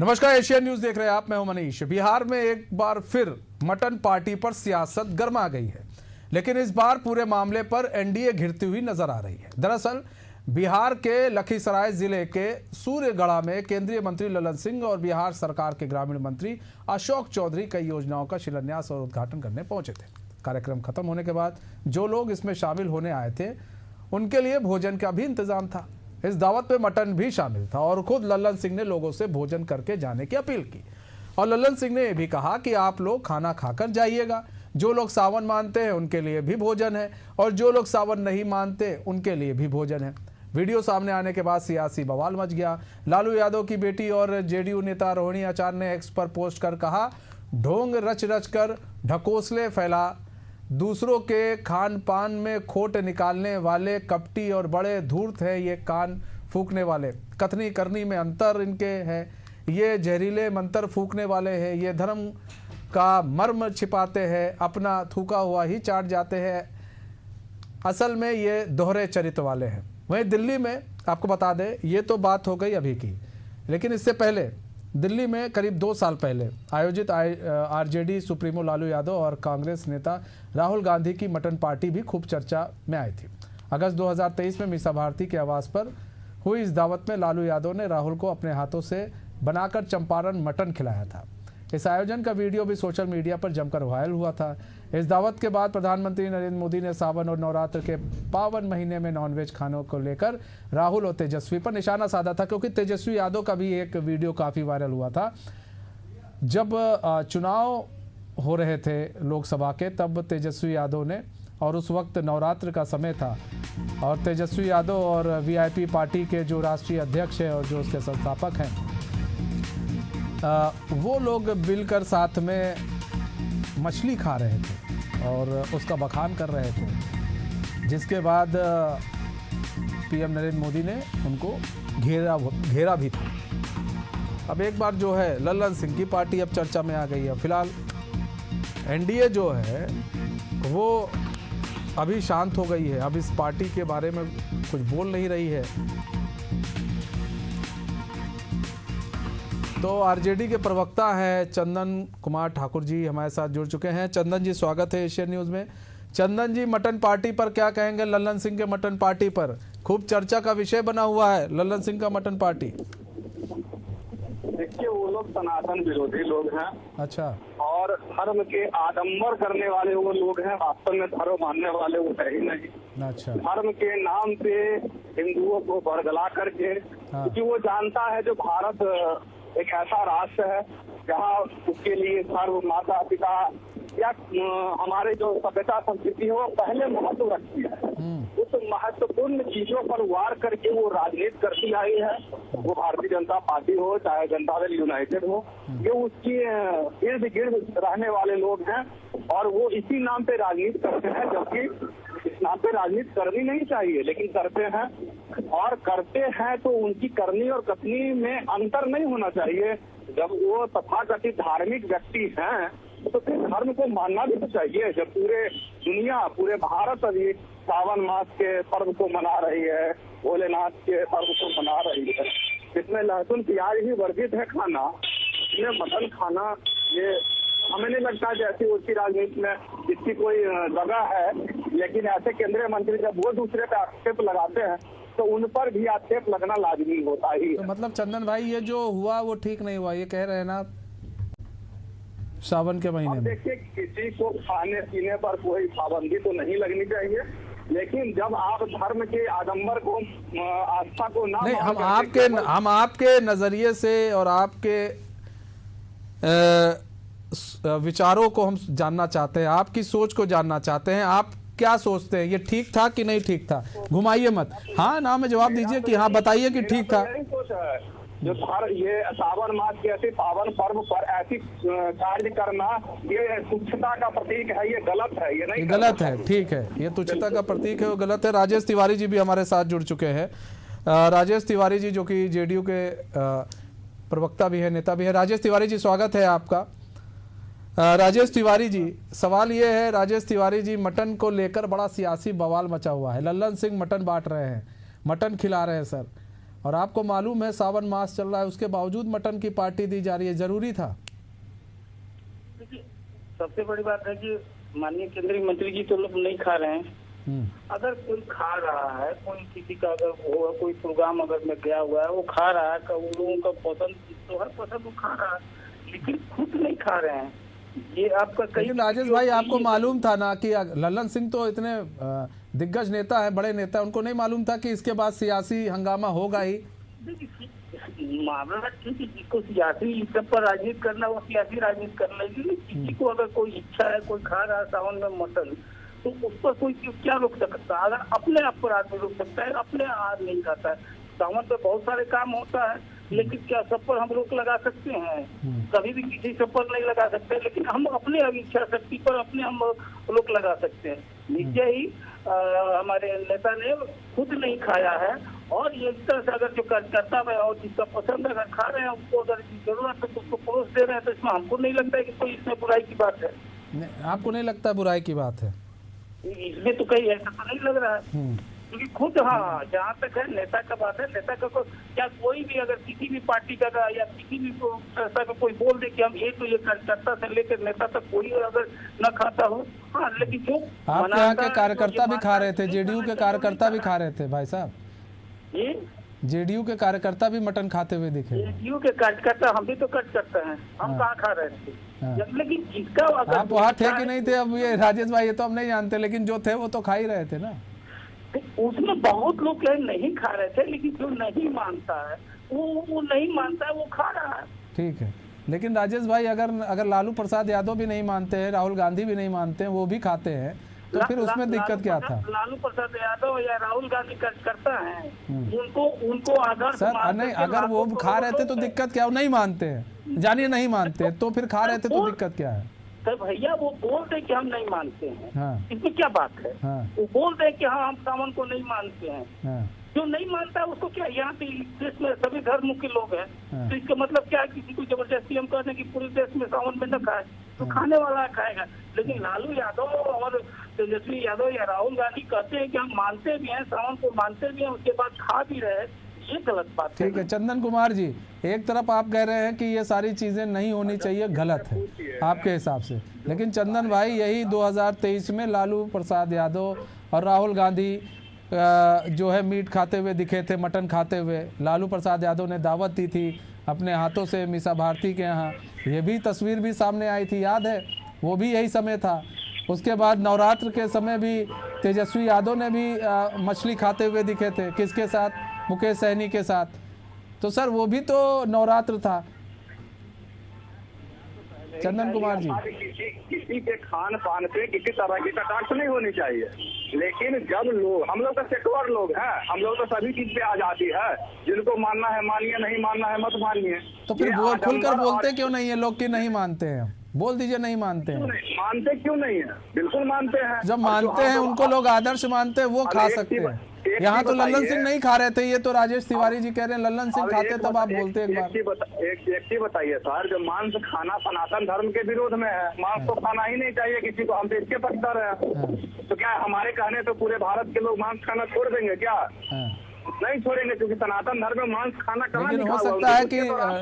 नमस्कार, Asian news देख रहे हैं आप। मैं हूं मनीष। बिहार में एक बार फिर मटन पार्टी पर सियासत गर्मा गई है, लेकिन इस बार पूरे मामले पर एनडीए घिरती हुई नजर आ रही है। दरअसल बिहार के लखीसराय जिले के सूर्यगढ़ा में केंद्रीय मंत्री ललन सिंह और बिहार सरकार के ग्रामीण मंत्री अशोक चौधरी कई योजनाओं का शिलान्यास और उद्घाटन करने पहुंचे थे। कार्यक्रम खत्म होने के बाद जो लोग इसमें शामिल होने आए थे, उनके लिए भोजन का भी इंतजाम था। इस दावत में मटन भी शामिल था और खुद ललन सिंह ने लोगों से भोजन करके जाने की अपील की। और ललन सिंह ने यह भी कहा कि आप लोग खाना खाकर जाइएगा। जो लोग सावन मानते हैं उनके लिए भी भोजन है और जो लोग सावन नहीं मानते उनके लिए भी भोजन है। वीडियो सामने आने के बाद सियासी बवाल मच गया। लालू यादव की बेटी और जेडीयू नेता रोहिणी आचार्य ने एक्स पर पोस्ट कर कहा, ढोंग रच रच कर ढकोसले फैला, दूसरों के खान पान में खोट निकालने वाले कपटी और बड़े धूर्त हैं ये कान फूकने वाले। कथनी करनी में अंतर इनके हैं, ये जहरीले मंत्र फूकने वाले हैं, ये धर्म का मर्म छिपाते हैं, अपना थूका हुआ ही चाट जाते हैं, असल में ये दोहरे चरित्र वाले हैं। वहीं दिल्ली में आपको बता दें, ये तो बात हो गई अभी की, लेकिन इससे पहले दिल्ली में करीब 2 साल पहले आयोजित आरजेडी सुप्रीमो लालू यादव और कांग्रेस नेता राहुल गांधी की मटन पार्टी भी खूब चर्चा में आई थी। अगस्त 2023 में मीसा भारती के आवास पर हुई इस दावत में लालू यादव ने राहुल को अपने हाथों से बनाकर चंपारण मटन खिलाया था। इस आयोजन का वीडियो भी सोशल मीडिया पर जमकर वायरल हुआ था। इस दावत के बाद प्रधानमंत्री नरेंद्र मोदी ने सावन और नवरात्र के पावन महीने में नॉनवेज खानों को लेकर राहुल और तेजस्वी पर निशाना साधा था, क्योंकि तेजस्वी यादव का भी एक वीडियो काफ़ी वायरल हुआ था। जब चुनाव हो रहे थे लोकसभा के, तब तेजस्वी यादव ने, और उस वक्त नवरात्र का समय था, और तेजस्वी यादव और वीआईपी पार्टी के जो राष्ट्रीय अध्यक्ष हैं और जो उसके संस्थापक हैं, वो लोग मिलकर साथ में मछली खा रहे थे और उसका बखान कर रहे थे, जिसके बाद पीएम नरेंद्र मोदी ने उनको घेरा भी था। अब एक बार जो है ललन सिंह की पार्टी अब चर्चा में आ गई है। फिलहाल एनडीए जो है वो अभी शांत हो गई है, अब इस पार्टी के बारे में कुछ बोल नहीं रही है। तो आरजेडी के प्रवक्ता हैं चंदन कुमार ठाकुर जी हमारे साथ जुड़ चुके हैं। चंदन जी, स्वागत है एशियन न्यूज़ में। चंदन जी, मटन पार्टी पर क्या कहेंगे? ललन सिंह के मटन पार्टी पर खूब चर्चा का विषय बना हुआ है ललन सिंह का मटन पार्टी। देखिए, वो लोग सनातन विरोधी लोग हैं। अच्छा। और धर्म के आडंबर करने वाले वो लोग हैं, वास्तव में धर्म मानने वाले वो है ही नहीं। अच्छा। धर्म के नाम पे हिंदुओं को बरगला करके, क्योंकि वो जानता है जो भारत एक ऐसा राष्ट्र है जहाँ उसके लिए धर्म, माता पिता या हमारे जो सभ्यता संस्कृति है वो पहले महत्व रखती है। उस महत्वपूर्ण चीजों पर वार करके वो राजनीति करती आई है। वो भारतीय जनता पार्टी हो चाहे जनता दल यूनाइटेड हो, ये उसकी इर्द गिर्द रहने वाले लोग हैं और वो इसी नाम पे राजनीति करते हैं, जबकि इस नाम पे राजनीति करनी नहीं चाहिए, लेकिन करते हैं। और करते हैं तो उनकी करनी और कथनी में अंतर नहीं होना चाहिए। जब वो तथाकथित धार्मिक व्यक्ति हैं तो फिर धर्म को मानना भी तो चाहिए। जब पूरे दुनिया, पूरे भारत अभी सावन मास के पर्व को मना रही है, भोलेनाथ के पर्व को मना रही है, इसमें लहसुन प्याज ही वर्जित है खाना, इसमें मटन खाना, ये हमें नहीं लगता जैसी उसकी राजनीति में इसकी कोई जगह है। लेकिन ऐसे केंद्रीय मंत्री जब वो दूसरे पे आक्षेप लगाते हैं तो उन पर भी आक्षेप लगना लाजमी होता ही है। तो मतलब चंदन भाई, ये जो हुआ वो ठीक नहीं हुआ, ये कह रहे हैं ना सावन के महीने में। देखिए, किसी को खाने पीने पर कोई पाबंदी तो नहीं लगनी चाहिए, लेकिन जब आप धर्म के आडंबर को, आस्था को ना, नहीं, हम आपके नजरिए से और आपके विचारों को हम जानना चाहते हैं, आपकी सोच को जानना चाहते हैं। आप क्या सोचते हैं, ये ठीक था कि नहीं ठीक था? घुमाइए मत, हाँ ना में जवाब दीजिए कि हाँ, बताइए कि ठीक था। जो ये सावन मास के ऐसे पावन पर्व पर ऐसी कार्य करना, ये तुच्छता का प्रतीक है, ये गलत है, ये नहीं गलत है। ठीक है, ये तुच्छता का प्रतीक है, वो गलत है। राजेश तिवारी जी भी हमारे साथ जुड़ चुके हैं। राजेश तिवारी जी जो कि जेडीयू के प्रवक्ता भी है, नेता भी है। राजेश तिवारी जी, स्वागत है आपका। राजेश तिवारी जी, सवाल ये है राजेश तिवारी जी, मटन को लेकर बड़ा सियासी बवाल मचा हुआ है। ललन सिंह मटन बांट रहे हैं, मटन खिला रहे हैं सर, और आपको मालूम है सावन मास चल रहा है, उसके बावजूद मटन की पार्टी दी जा रही है, जरूरी था? देखिए, सबसे बड़ी बात है कि माननीय केंद्रीय मंत्री जी तो लोग नहीं खा रहे हैं। अगर कोई खा रहा है, कोई किसी का अगर वो कोई प्रोग्राम अगर में गया हुआ है वो खा रहा है, उन लोगों का पसंद तो हर पसंद वो खा रहा है, लेकिन खुद नहीं खा रहे हैं। ये आपका कई लेकिन राजेश भाई आपको मालूम था ना कि लल्लन सिंह तो इतने दिग्गज नेता है, बड़े नेता है, उनको नहीं मालूम था कि इसके बाद सियासी हंगामा होगा ही? मामला ठीक है, जिसको सियासी सब पर राजनीति करना वो सियासी राजनीति कर लेगी। किसी को अगर कोई इच्छा है, कोई खा रहा है सावन में मटन, तो उस पर कोई क्या रोक सकता है? अगर अपने आप पर आदमी रोक सकता है, अपने आप नहीं खाता है। सावन पे बहुत सारे काम होता है, लेकिन क्या सब पर हम रोक लगा सकते हैं? कभी भी किसी सब पर नहीं लगा सकते, लेकिन हम अपने इच्छा शक्ति पर अपने हम रोक लगा सकते हैं। नीचे ही हमारे नेता ने खुद नहीं खाया है, और ये इस तरह से अगर जो कार्यकर्ता है और जिसका पसंद अगर खा रहे हैं, उनको अगर जरूरत है तो उसको परोस दे रहे हैं, तो इसमें हमको नहीं लगता है कि कोई इसमें बुराई की बात है। आपको नहीं लगता बुराई की बात है? इसमें तो कहीं ऐसा तो नहीं लग रहा है, क्योंकि खुद हाँ, जहाँ तक है नेता का बात है, नेता का क्या कोई भी अगर किसी भी पार्टी का या किसी भी ऐसा का कोई बोल दे कि हम ये तो ये कार्यकर्ता से लेकर नेता तक कोई अगर न खाता हो, हाँ, लेकिन जो आपके यहाँ के कार्यकर्ता भी खा रहे थे, जेडीयू के कार्यकर्ता भी खा रहे थे भाई साहब, ये जेडीयू के कार्यकर्ता भी मटन खाते हुए दिखे। जेडीयू के कार्यकर्ता हम भी तो कार्यकर्ता हैं, हम कहाँ खा रहे थे? लेकिन जिसका आप वहाँ थे कि नहीं थे, अब ये राजेश भाई ये तो हम नहीं जानते, लेकिन जो थे वो तो खा ही रहे थे ना। उसमें बहुत लोग नहीं खा रहे थे, लेकिन जो नहीं मानता है वो नहीं मानता है, वो खा रहा है। ठीक है, लेकिन राजेश भाई अगर लालू प्रसाद यादव भी नहीं मानते हैं, राहुल गांधी भी नहीं मानते हैं, वो भी खाते हैं, तो फिर उसमें दिक्कत क्या था? लालू प्रसाद यादव या राहुल गांधी करता है, उनको आदर्श सर नहीं, अगर वो खा रहे थे तो दिक्कत क्या? वो नहीं मानते हैं, जानिए नहीं मानते, तो फिर खा रहे थे तो दिक्कत क्या है? तो भैया वो बोलते कि हम नहीं मानते हैं, हाँ। इसमें क्या बात है? हाँ। वो बोलते हैं कि हाँ हम सावन को नहीं मानते हैं। हाँ। जो नहीं मानता है उसको क्या, यहाँ पे देश में सभी धर्म के लोग हैं, हाँ। तो इसका मतलब क्या है? किसी को जबरदस्ती हम कहते हैं कि पूरे देश में सावन में न खाए, तो खाने वाला खाएगा। लेकिन लालू यादव और तेजस्वी यादव या राहुल गांधी कहते हैं कि हम मानते भी हैं, सावन को मानते भी हैं, उसके बाद खा भी रहे, ये गलत बात है। ठीक है चंदन कुमार जी, एक तरफ आप कह रहे हैं कि ये सारी चीजें नहीं होनी चाहिए, गलत है आपके हिसाब से, लेकिन चंदन भाई यही 2023 में लालू प्रसाद यादव और राहुल गांधी जो है मीट खाते हुए दिखे थे, मटन खाते हुए। लालू प्रसाद यादव ने दावत दी थी अपने हाथों से मीसा भारती के यहाँ, ये भी तस्वीर भी सामने आई थी, याद है? वो भी यही समय था। उसके बाद नवरात्र के समय भी तेजस्वी यादव ने भी मछली खाते हुए दिखे थे, किसके साथ? मुकेश सहनी के साथ। तो सर वो भी तो नवरात्र था। चंदन कुमार जी, किसी के खान पान पे किसी तरह की कटाक्ष नहीं होनी चाहिए, लेकिन जब लोग, हम लोग तो सेक्युलर लोग हैं, हम लोग तो सभी चीज पे आजादी है, जिनको मानना है मानिए, नहीं मानना है मत मानिए। तो फिर वो खुलकर बोलते क्यों नहीं है लोग कि नहीं मानते हैं? बोल दीजिए नहीं मानते हैं। मानते क्यों नहीं है? बिल्कुल मानते हैं। जब मानते हैं उनको लोग आदर्श मानते हैं, वो खा सकते हैं। यहाँ तो लल्लन सिंह नहीं खा रहे थे, ये तो राजेश तिवारी जी कह रहे हैं लल्लन सिंह खाते, तब आप बोलते एक बार। एक चीज बताइए सर, जो मांस खाना सनातन धर्म के विरोध में है, मांस तो खाना ही नहीं चाहिए किसी को, हम तो इसके पक्षधर हैं। तो क्या हमारे कहने तो पूरे भारत के लोग मांस खाना छोड़ देंगे क्या? नहीं छोड़ेंगे, क्योंकि सनातन धर्म में मांस खाना कहाँ लेकिन हो सकता है कि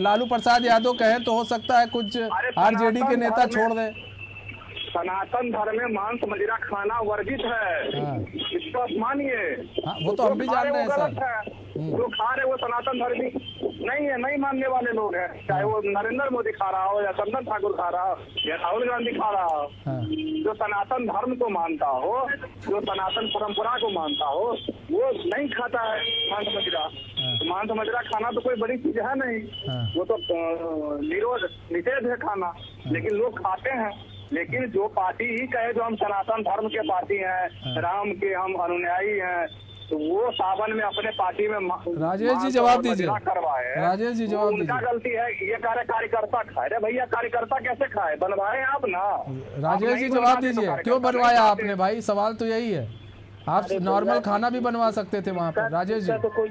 लालू प्रसाद यादव कहें तो हो सकता है कुछ आरजेडी के नेता छोड़ दें। सनातन धर्म में मांस मदिरा खाना वर्जित है, इसको मानिए। वो तो हम भी जान रहे हैं सर। जो खा रहे वो सनातन धर्मी नहीं है, नहीं मानने वाले लोग हैं, चाहे वो नरेंद्र मोदी खा रहा हो या चंदन ठाकुर खा रहा हो या राहुल गांधी खा रहा हो। जो सनातन धर्म को मानता हो, जो सनातन परंपरा को मानता हो, वो नहीं खाता है मांस मदिरा। मांस मदिरा खाना तो कोई बड़ी चीज है नहीं, वो तो निषेध है खाना, लेकिन लोग खाते हैं। लेकिन जो पार्टी ही कहे जो हम सनातन धर्म के पार्टी हैं, राम के हम अनुयायी हैं, तो वो सावन में अपने पार्टी में राजेश जी जवाब दीजिए। करवाए, राजेश जी जवाब दीजिए। उनका गलती है, ये कार्यकर्ता खाए। अरे भैया कार्यकर्ता कैसे खाए? बनवाए आप ना। राजेश जी जवाब दीजिए, क्यों बनवाया आपने भाई? सवाल तो यही है, आप नॉर्मल खाना भी बनवा सकते थे वहाँ पर। राजेश जी इसका तो कोई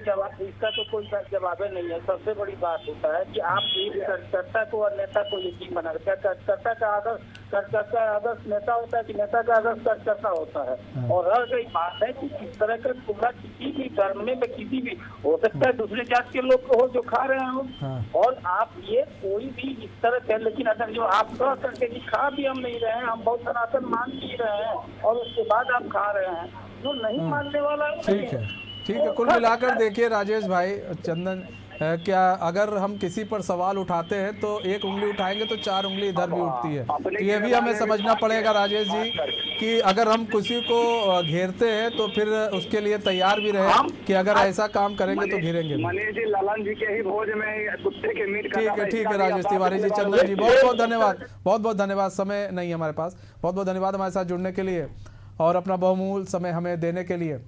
जवाब नहीं है। सबसे बड़ी बात होता है कि आप एक कार्यकर्ता को और नेता को यकीन बना, क्या कार्यकर्ता का आदर्श कार्यकर्ता आदर्श नेता होता है कि नेता का आदर्श कार्यकर्ता होता है। और रह गई बात है कि इस तरह का टुकड़ा किसी भी धर्म में किसी भी हो सकता है, दूसरे जात के लोग हो जो खा रहे हो, और आप ये कोई भी इस तरह से, लेकिन अगर जो आप कह करके कि खा भी हम नहीं रहे हैं, हम बहुत सनातन मान भी रहे हैं और उसके बाद आप खा रहे हैं, जो नहीं मानने वाला है ठीक है। कुल मिलाकर देखिए राजेश भाई, चंदन, क्या अगर हम किसी पर सवाल उठाते हैं तो एक उंगली उठाएंगे तो 4 उंगली इधर भी उठती है। तो ये भी हमें समझना पड़ेगा राजेश जी कि अगर हम किसी को घेरते हैं तो फिर उसके लिए तैयार भी रहे कि अगर ऐसा काम करेंगे तो घेरेंगे। मनीष जी ललन जी के ही भोज में कुत्ते के मीट का। ठीक है राजेश तिवारी जी, चंदन जी, बहुत बहुत धन्यवाद, बहुत बहुत धन्यवाद। समय नहीं है हमारे पास, बहुत बहुत धन्यवाद हमारे साथ जुड़ने के लिए और अपना बहुमूल्य समय हमें देने के लिए।